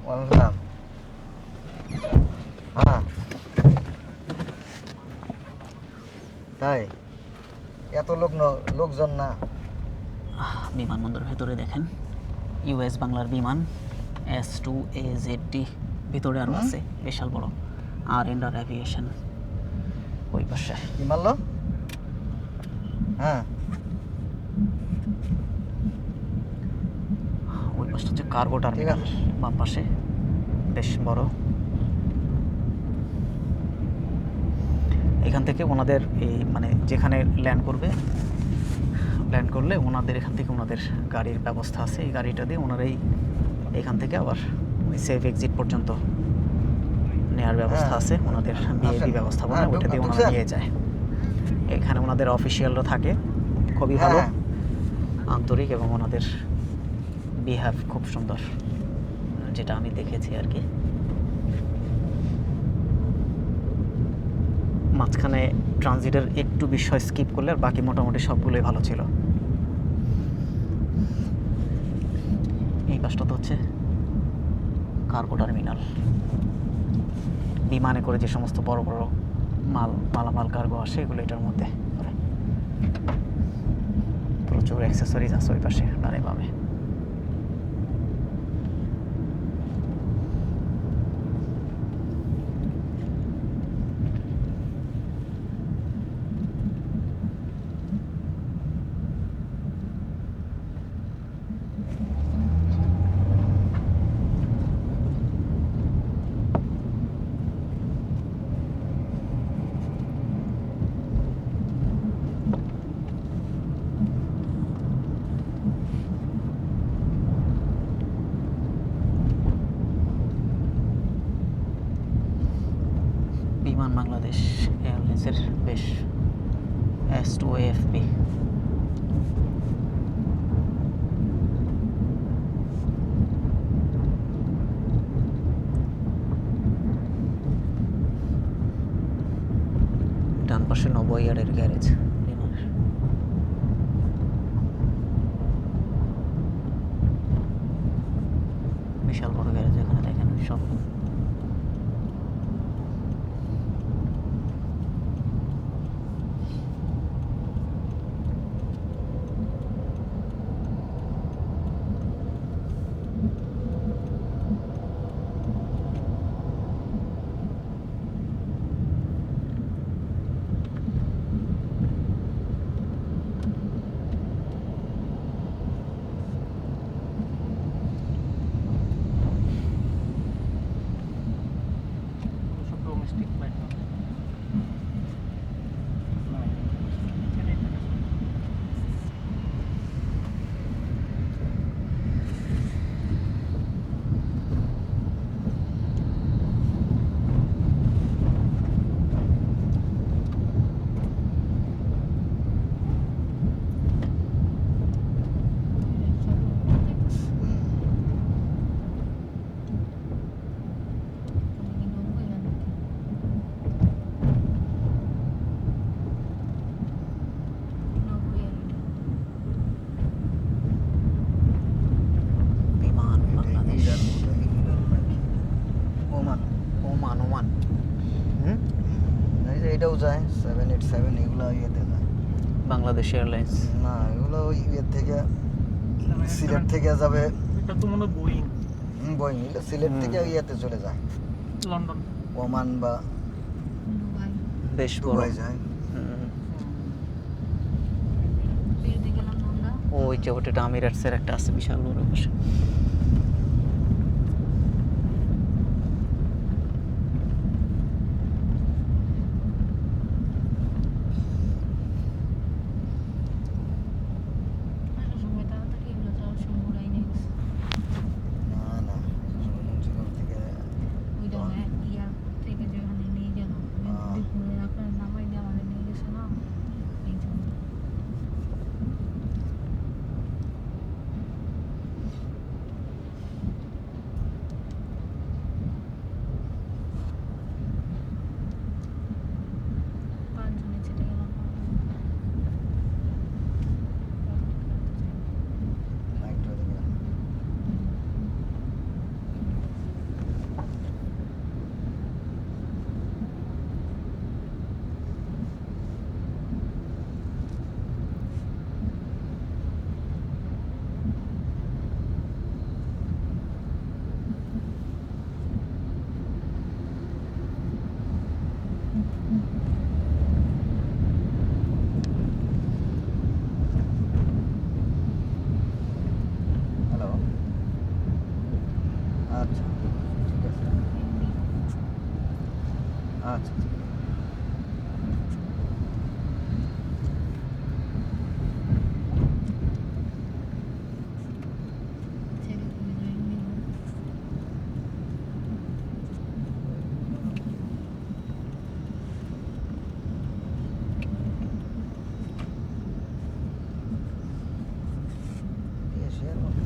ওয়ালাইকুম। হ্যাঁ তাই এত লোকজন না। বিমানবন্দরের ভেতরে দেখেন ইউএস বাংলার বিমান S2AZD ভিতরে আরও আছে, বিশাল বড়। আর এন্ডার অ্যাভিয়েশন ওই পাশে। কি মারলো? হ্যাঁ ওই পাশটা হচ্ছে কার্গো টার্মিনাল, বাম পাশে বেশ বড়। এখান থেকে ওনাদের এই মানে যেখানে ল্যান্ড করলে ওনাদের এখান থেকে ওনাদের গাড়ির ব্যবস্থা আছে। এই গাড়িটা দিয়ে ওনারাই এখান থেকে আবার ওই সেফ এক্সিট পর্যন্ত নেওয়ার ব্যবস্থা আছে। ওনাদের বিএবি ব্যবস্থাপনা, ওইটা দিয়ে ওনারা নিয়ে যায়। এখানে ওনাদের অফিসিয়ালরা থাকে, খুবই ভালো, আন্তরিক, এবং ওনাদের বিহেভ খুব সুন্দর, যেটা আমি দেখেছি আর কি। মাঝখানে ট্রানজিটের একটু বিষয় স্কিপ করলে আর বাকি মোটামুটি সবগুলোই ভালো ছিল। এই পাশটা তো হচ্ছে কার্গো টার্মিনাল। বিমানে করে যে সমস্ত বড় বড় মালামাল কার্গো আসে এগুলো এটার মধ্যে পড়ে। প্রচুর অ্যাক্সেসরিজ আছে ওই পাশে ডানে বামে। বিমান বাংলাদেশ এয়ারলাইন্সের বেশ S2AFB। ডান পাশে 90 ইয়ার্ডের গ্যারেজ বিমানের। বিশাল বড় গ্যারেজ, এখানে দেখেন সব। এটাও যায় 787, এগুলো ইয়েতে যায় বাংলাদেশ এয়ারলাইন্স না, এগুলো ওই ইয়ের থেকে সিলেট থেকে যাবে। এটা তো মনে হয় বোয়িং। বোয়িং সিলেট থেকে ইয়েতে চলে যায়, লন্ডন, ওমান বা বেশ বড় দুবাই যায়। ওই যে ওটা আমিরাটসের একটা আছে বিশাল বড় পাশে। আচ্ছা ঠিক আছে আচ্ছা এশিয়ার মধ্যে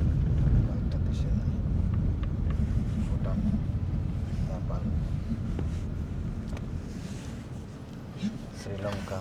কয়েকটা দেশে যায় ভুটান নেপাল শ্রীলঙ্কা